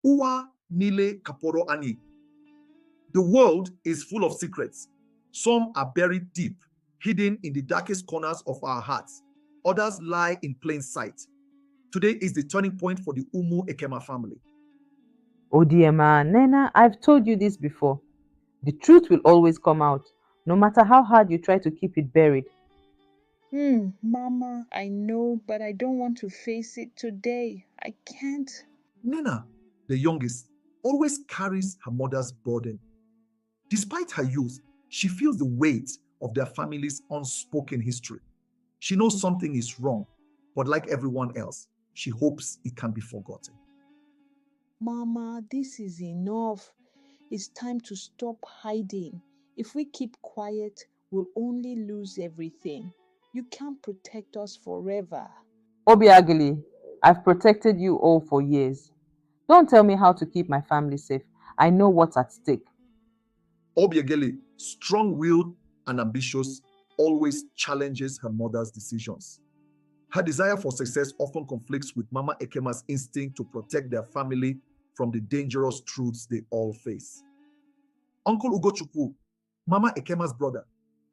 Uwa Nile Kpọrọ Anyị. The world is full of secrets. Some are buried deep, hidden in the darkest corners of our hearts. Others lie in plain sight. Today is the turning point for the Ekemma family. Oh dear man, Nena, I've told you this before. The truth will always come out, no matter how hard you try to keep it buried. Mama, I know, but I don't want to face it today. I can't. Nena, the youngest, always carries her mother's burden. Despite her youth, she feels the weight of their family's unspoken history. She knows something is wrong, but like everyone else, she hopes it can be forgotten. Mama, this is enough. It's time to stop hiding. If we keep quiet, we'll only lose everything. You can't protect us forever. Obiageli, I've protected you all for years. Don't tell me how to keep my family safe. I know what's at stake. Obiageli, strong-willed and ambitious, always challenges her mother's decisions. Her desire for success often conflicts with Mama Ekemma's instinct to protect their family from the dangerous truths they all face. Uncle Ugochukwu, Mama Ekemma's brother,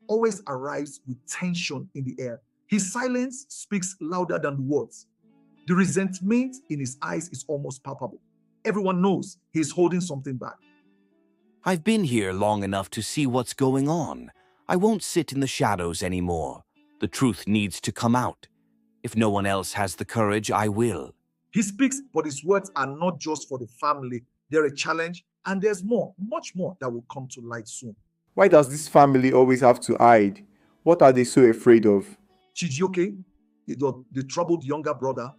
always arrives with tension in the air. His silence speaks louder than words. The resentment in his eyes is almost palpable. Everyone knows he's holding something back. I've been here long enough to see what's going on. I won't sit in the shadows anymore. The truth needs to come out. If no one else has the courage, I will. He speaks, but his words are not just for the family. They're a challenge, and there's more, much more, that will come to light soon. Why does this family always have to hide? What are they so afraid of? Chijioke, the troubled younger brother,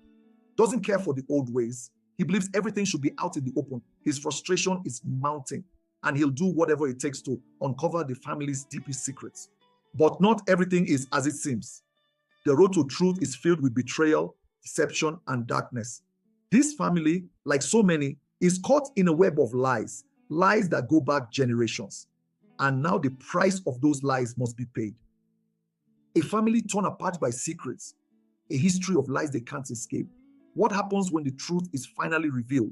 doesn't care for the old ways. He believes everything should be out in the open. His frustration is mounting, and he'll do whatever it takes to uncover the family's deepest secrets. But not everything is as it seems. The road to truth is filled with betrayal, deception, and darkness. This family, like so many, is caught in a web of lies, lies that go back generations. And now the price of those lies must be paid. A family torn apart by secrets, a history of lies they can't escape. What happens when the truth is finally revealed?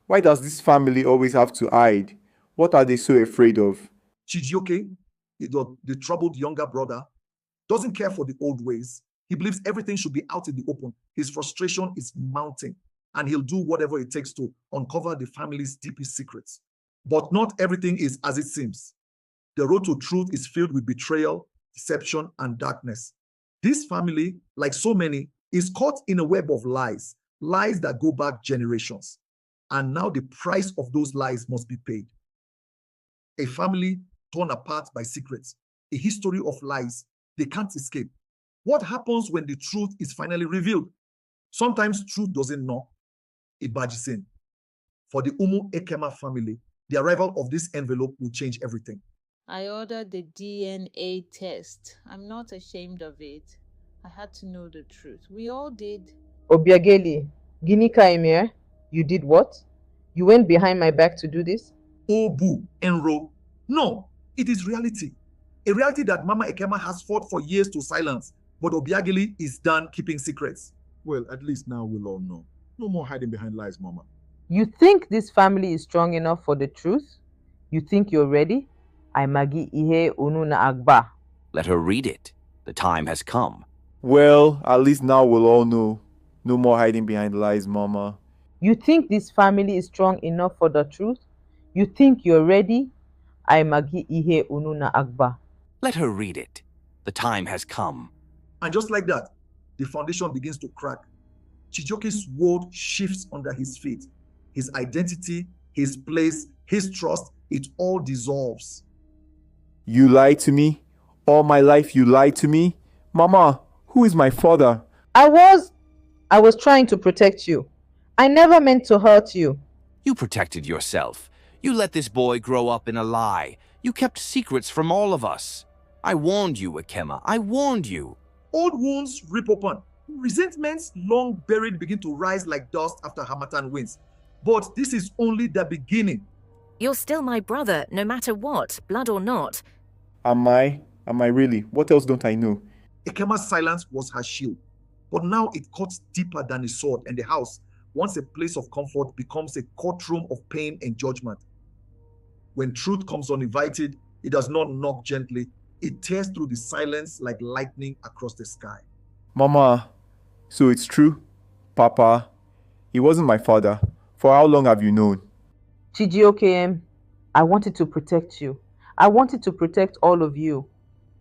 Why does this family always have to hide? What are they so afraid of? Chijioke, the troubled younger brother, doesn't care for the old ways. He believes everything should be out in the open. His frustration is mounting, and he'll do whatever it takes to uncover the family's deepest secrets. But not everything is as it seems. The road to truth is filled with betrayal, deception, and darkness. This family, like so many, is caught in a web of lies, lies that go back generations. And now the price of those lies must be paid. A family torn apart by secrets, a history of lies they can't escape. What happens when the truth is finally revealed? Sometimes truth doesn't knock, it barges in. For the Ekemma family, the arrival of this envelope will change everything. I ordered the DNA test. I'm not ashamed of it. I had to know the truth. We all did. Obiageli, Ginika Emir, you did what? You went behind my back to do this? Obu, Enro. No, it is reality. A reality that Mama Ekemma has fought for years to silence, but Obiageli is done keeping secrets. Well, at least now we'll all know. No more hiding behind lies, Mama. You think this family is strong enough for the truth? You think you're ready? I magi ihe onuna agba. Let her read it. The time has come. Well, at least now we'll all know. No more hiding behind lies, Mama. You think this family is strong enough for the truth? You think you're ready? I magi ihe onuna agba. Let her read it. The time has come. And just like that, the foundation begins to crack. Chijioke's world shifts under his feet. His identity, his place, his trust, it all dissolves. You lied to me? All my life you lied to me? Mama, who is my father? I was trying to protect you. I never meant to hurt you. You protected yourself. You let this boy grow up in a lie. You kept secrets from all of us. I warned you, Ekemma. I warned you. Old wounds rip open. Resentments long buried begin to rise like dust after Harmattan winds. But this is only the beginning. You're still my brother, no matter what, blood or not. Am I? Am I really? What else don't I know? Ekemma's silence was her shield. But now it cuts deeper than a sword, and the house once a place of comfort becomes a courtroom of pain and judgment. When truth comes uninvited, it does not knock gently. It tears through the silence like lightning across the sky. Mama, so it's true? Papa, he wasn't my father. For how long have you known? Chijioke, I wanted to protect you. I wanted to protect all of you.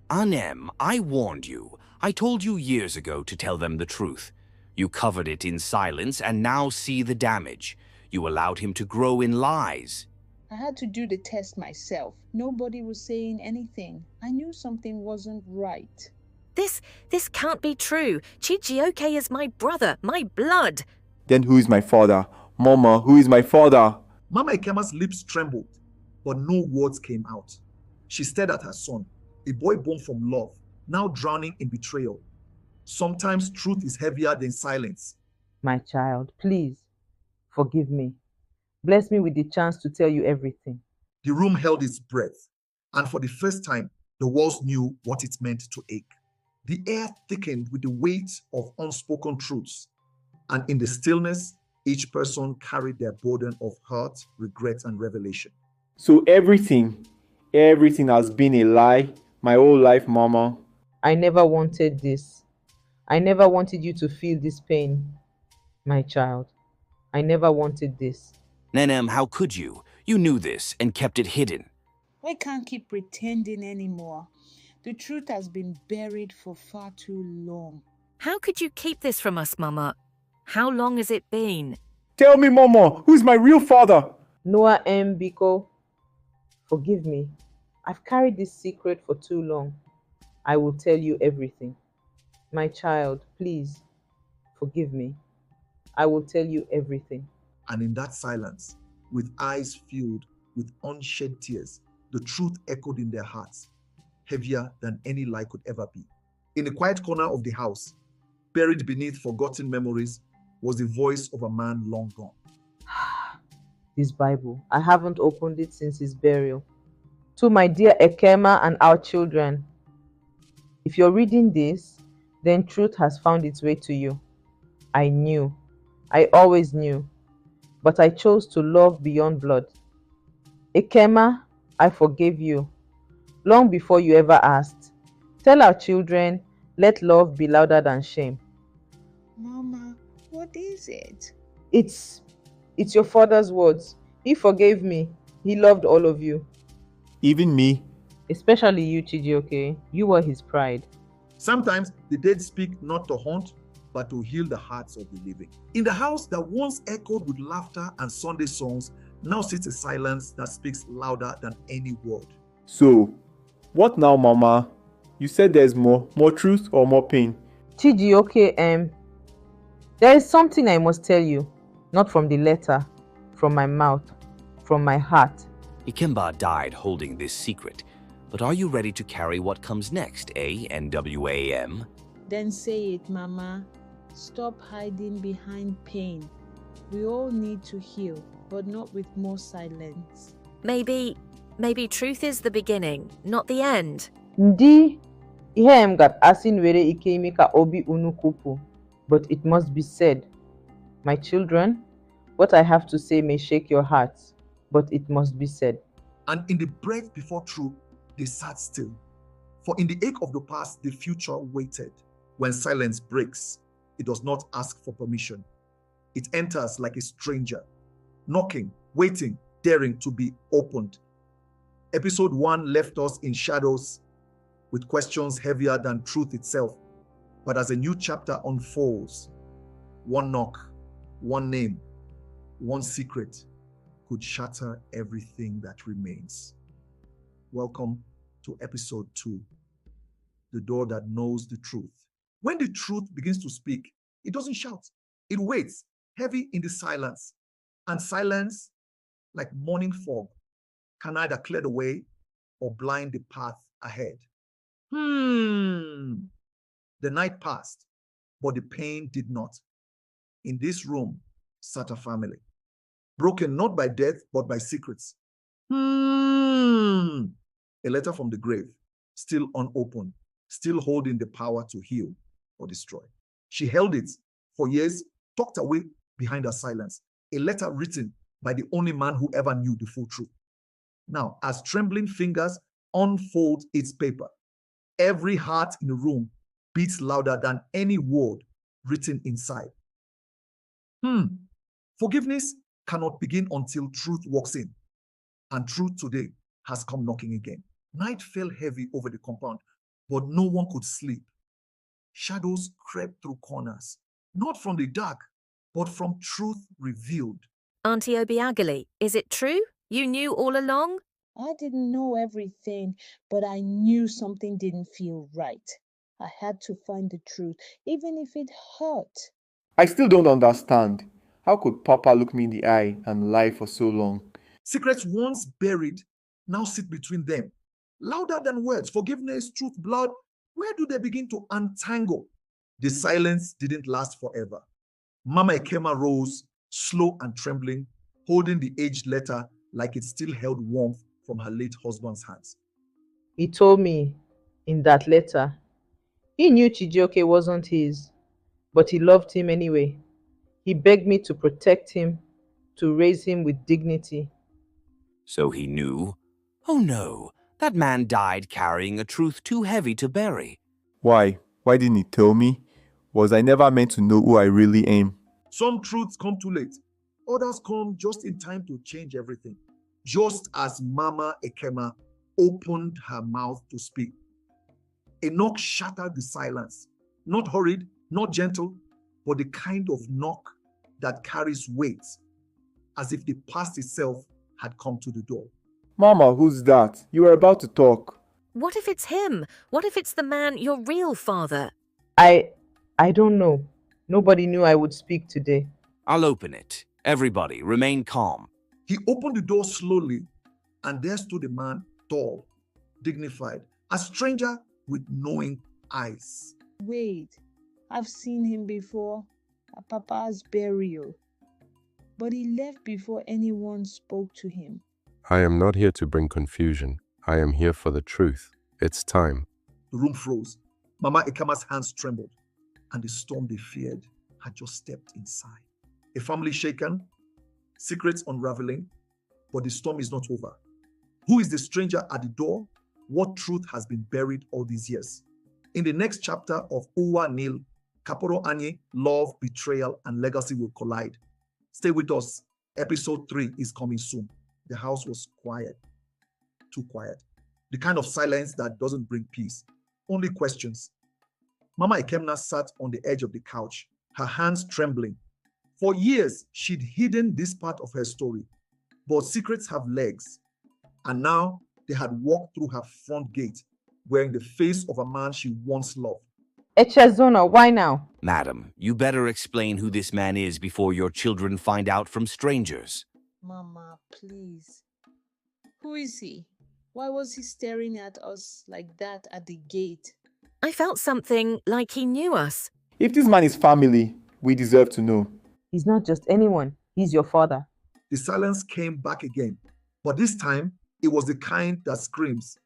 Anem, I warned you. I told you years ago to tell them the truth. You covered it in silence and now see the damage. You allowed him to grow in lies. I had to do the test myself. Nobody was saying anything. I knew something wasn't right. This can't be true. Chijioke is my brother, my blood. Then who is my father? Mama, who is my father? Mama Ekemma's lips trembled, but no words came out. She stared at her son, a boy born from love, now drowning in betrayal. Sometimes truth is heavier than silence. My child, please, forgive me. Bless me with the chance to tell you everything. The room held its breath, and for the first time, the walls knew what it meant to ache. The air thickened with the weight of unspoken truths, and in the stillness, each person carried their burden of hurt, regret, and revelation. So everything has been a lie my whole life, Mama. I never wanted this. I never wanted you to feel this pain, my child. I never wanted this. Nenem, how could you? You knew this and kept it hidden. I can't keep pretending anymore. The truth has been buried for far too long. How could you keep this from us, Mama? How long has it been? Tell me, Mama, who's my real father? Noah M. Biko, forgive me. I've carried this secret for too long. I will tell you everything. My child, please, forgive me. I will tell you everything. And in that silence, with eyes filled with unshed tears, the truth echoed in their hearts, heavier than any lie could ever be. In a quiet corner of the house, buried beneath forgotten memories, was the voice of a man long gone. This Bible, I haven't opened it since his burial. To my dear Ekemma and our children, if you're reading this, then truth has found its way to you. I knew. I always knew. But I chose to love beyond blood. Ekemma, I forgave you. Long before you ever asked. Tell our children, let love be louder than shame. Mama, what is it? It's your father's words. He forgave me. He loved all of you. Even me? Especially you, Chijioke. You were his pride. Sometimes the dead speak not to haunt, but to heal the hearts of the living. In the house that once echoed with laughter and Sunday songs, now sits a silence that speaks louder than any word. So, what now, Mama? You said there's more truth or more pain? Chijioke, there is something I must tell you. Not from the letter, from my mouth, from my heart. Ekemma died holding this secret. But are you ready to carry what comes next, NWAM? Then say it, Mama. Stop hiding behind pain. We all need to heal, but not with more silence. Maybe truth is the beginning, not the end. Ndi, ihe m ga-asị nwere ike ime ka obi unu kupu, but it must be said. My children, what I have to say may shake your hearts, but it must be said. And in the breath before truth, they sat still. For in the ache of the past, the future waited. When silence breaks, it does not ask for permission. It enters like a stranger, knocking, waiting, daring to be opened. Episode 1 left us in shadows with questions heavier than truth itself. But as a new chapter unfolds, one knock, one name, one secret could shatter everything that remains. Welcome to episode 2, the door that knows the truth. When the truth begins to speak, it doesn't shout. It waits, heavy in the silence. And silence, like morning fog, can either clear the way or blind the path ahead. The night passed, but the pain did not. In this room sat a family, broken not by death, but by secrets. A letter from the grave, still unopened, still holding the power to heal or destroy. She held it for years, tucked away behind her silence, a letter written by the only man who ever knew the full truth. Now, as trembling fingers unfold its paper, every heart in the room beats louder than any word written inside. Forgiveness cannot begin until truth walks in. And truth today has come knocking again. Night fell heavy over the compound, but no one could sleep. Shadows crept through corners, not from the dark, but from truth revealed. Auntie Obiageli, is it true? You knew all along? I didn't know everything, but I knew something didn't feel right. I had to find the truth, even if it hurt. I still don't understand. How could Papa look me in the eye and lie for so long? Secrets once buried now sit between them. Louder than words, forgiveness, truth, blood. Where do they begin to untangle? The silence didn't last forever. Mama Ekemma rose, slow and trembling, holding the aged letter like it still held warmth from her late husband's hands. He told me in that letter he knew Chijioke wasn't his, but he loved him anyway. He begged me to protect him, to raise him with dignity. So he knew? Oh no, that man died carrying a truth too heavy to bury. Why? Why didn't he tell me? Was I never meant to know who I really am? Some truths come too late. Others come just in time to change everything. Just as Mama Ekemma opened her mouth to speak, a knock shattered the silence. Not hurried, not gentle, but the kind of knock that carries weight, as if the past itself had come to the door. Mama, who's that? You were about to talk. What if it's him? What if it's the man, your real father? I don't know. Nobody knew I would speak today. I'll open it. Everybody, remain calm. He opened the door slowly, and there stood a man, tall, dignified, a stranger with knowing eyes. Wait, I've seen him before at Papa's burial, but he left before anyone spoke to him. I am not here to bring confusion. I am here for the truth. It's time. The room froze. Mama Ekemma's hands trembled, and the storm they feared had just stepped inside. A family shaken, secrets unraveling, but the storm is not over. Who is the stranger at the door? What truth has been buried all these years? In the next chapter of Uwa Nile Kpọrọ Anyị, Love, Betrayal, and Legacy will collide. Stay with us. Episode 3 is coming soon. The house was quiet. Too quiet. The kind of silence that doesn't bring peace. Only questions. Mama Ekemma sat on the edge of the couch, her hands trembling. For years, she'd hidden this part of her story. But secrets have legs. And now they had walked through her front gate, wearing the face of a man she once loved. Echezona, why now? Madam, you better explain who this man is before your children find out from strangers. Mama, please. Who is he? Why was he staring at us like that at the gate? I felt something like he knew us. If this man is family, we deserve to know. He's not just anyone. He's your father. The silence came back again, but this time it was the kind that screams.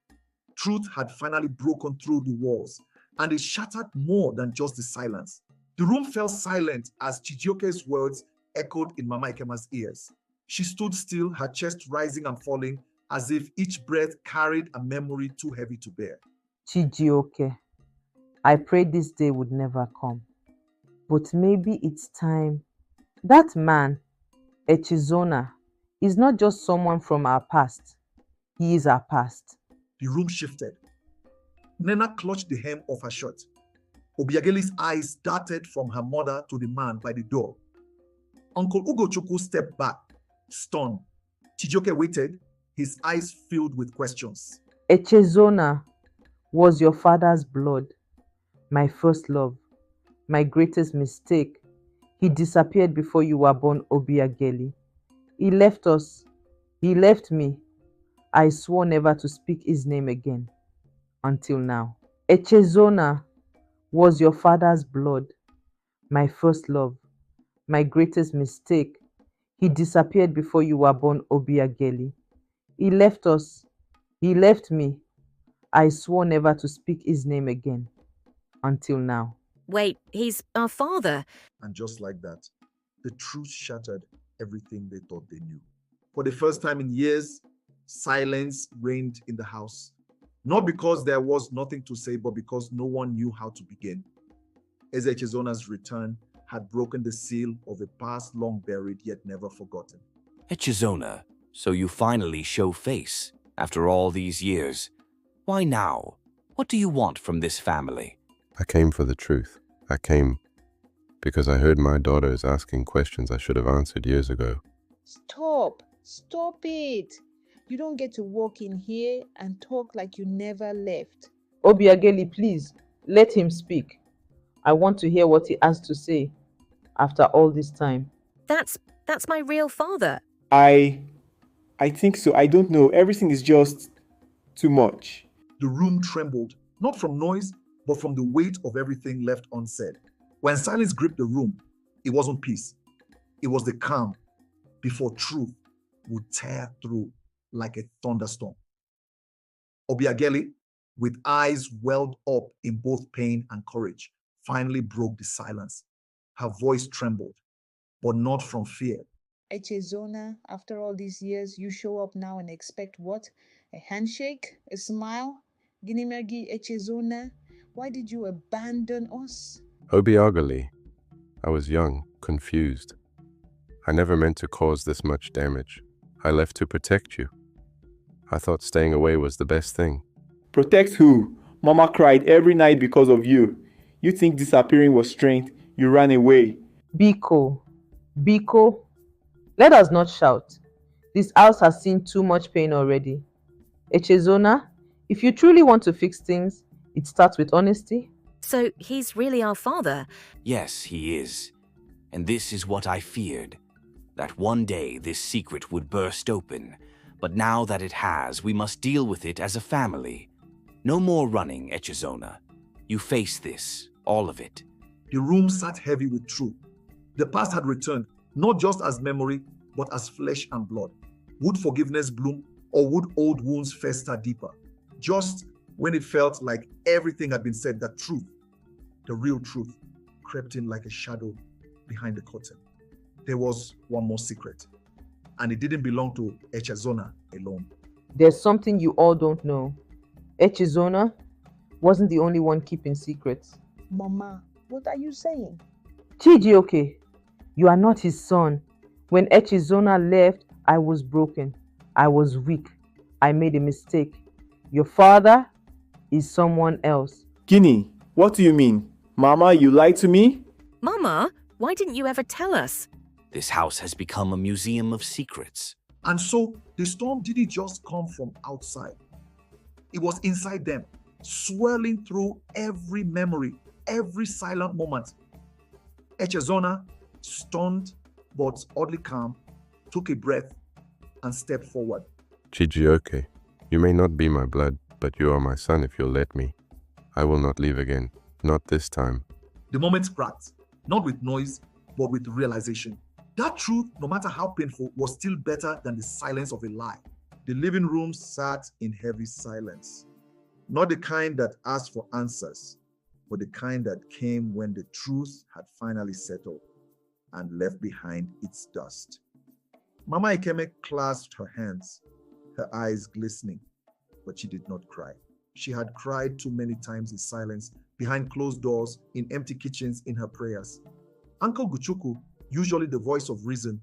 Truth had finally broken through the walls, and it shattered more than just the silence. The room fell silent as Chijioke's words echoed in Mama Ekemma's ears. She stood still, her chest rising and falling, as if each breath carried a memory too heavy to bear. Chijioke, I prayed this day would never come. But maybe it's time. That man, Echezona, is not just someone from our past. He is our past. The room shifted. Nena clutched the hem of her shirt. Obiageli's eyes darted from her mother to the man by the door. Uncle Ugochukwu stepped back, stunned. Chijioke waited, his eyes filled with questions. Echezona was your father's blood, my first love, my greatest mistake. He disappeared before you were born, Obiageli. He left us. He left me. I swore never to speak his name again. Until now. Echezona was your father's blood, my first love, my greatest mistake. He disappeared before you were born, Obiageli. He left us. He left me. I swore never to speak his name again. Until now. Wait, he's our father. And just like that, The truth shattered everything they thought they knew. For the first time in years, silence reigned in the house. Not because there was nothing to say, but because no one knew how to begin. Echezona's return had broken the seal of a past long buried yet never forgotten. Echezona, so you finally show face after all these years. Why now? What do you want from this family? I came for the truth. I came because I heard my daughter is asking questions I should have answered years ago. Stop. Stop it. You don't get to walk in here and talk like you never left. Obiageli, please, let him speak. I want to hear what he has to say after all this time. That's my real father. I think so. I don't know. Everything is just too much. The room trembled, not from noise, but from the weight of everything left unsaid. When silence gripped the room, it wasn't peace. It was the calm before truth would tear through like a thunderstorm. Obiageli, with eyes welled up in both pain and courage, finally broke the silence. Her voice trembled, but not from fear. Echezona, after all these years, you show up now and expect what? A handshake? A smile? Ginimagi Echezona, why did you abandon us? Obiageli, I was young, confused. I never meant to cause this much damage. I left to protect you. I thought staying away was the best thing. Protect who? Mama cried every night because of you. You think disappearing was strength? You ran away. Biko, Biko, let us not shout. This house has seen too much pain already. Echezona, if you truly want to fix things, it starts with honesty. So he's really our father. Yes, he is. And this is what I feared. That one day this secret would burst open. But now that it has, we must deal with it as a family. No more running, Echezona. You face this, all of it. The room sat heavy with truth. The past had returned, not just as memory, but as flesh and blood. Would forgiveness bloom, or would old wounds fester deeper? Just when it felt like everything had been said, that truth, the real truth, crept in like a shadow behind the curtain. There was one more secret, and it didn't belong to Echezona alone. There's something you all don't know. Echezona wasn't the only one keeping secrets. Mama, what are you saying? Chijioke, you are not his son. When Echezona left, I was broken. I was weak. I made a mistake. Your father is someone else. Guinea, what do you mean? Mama, you lied to me? Mama, why didn't you ever tell us? This house has become a museum of secrets. And so the storm didn't just come from outside. It was inside them, swirling through every memory, every silent moment. Echezona, stunned but oddly calm, took a breath and stepped forward. Chijioke, you may not be my blood, but you are my son if you'll let me. I will not leave again. Not this time. The moment cracked, not with noise, but with realization. That truth, no matter how painful, was still better than the silence of a lie. The living room sat in heavy silence. Not the kind that asked for answers, but the kind that came when the truth had finally settled and left behind its dust. Mama Ekemma clasped her hands, her eyes glistening, but she did not cry. She had cried too many times in silence, behind closed doors, in empty kitchens, in her prayers. Uncle Ugochukwu, usually the voice of reason,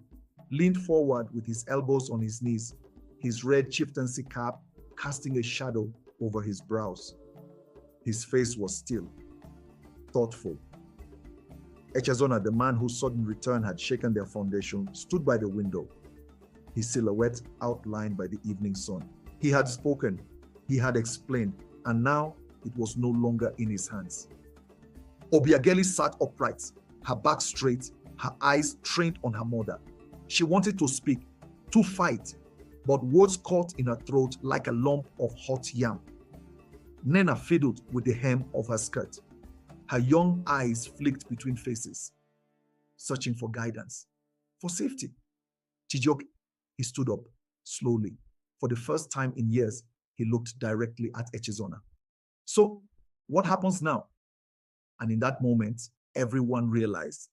leaned forward with his elbows on his knees, his red chieftaincy cap casting a shadow over his brows. His face was still, thoughtful. Echezona, the man whose sudden return had shaken their foundation, stood by the window, his silhouette outlined by the evening sun. He had spoken, he had explained, and now it was no longer in his hands. Obiageli sat upright, her back straight, her eyes trained on her mother. She wanted to speak, to fight, but words caught in her throat like a lump of hot yam. Nena fiddled with the hem of her skirt. Her young eyes flicked between faces, searching for guidance, for safety. Chijioke, he stood up, slowly. For the first time in years, he looked directly at Echezona. So, what happens now? And in that moment, everyone realized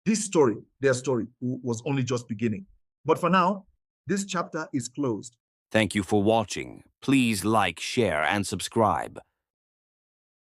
This story, their story, was only just beginning. But for now, this chapter is closed. Thank you for watching. Please like, share, and subscribe.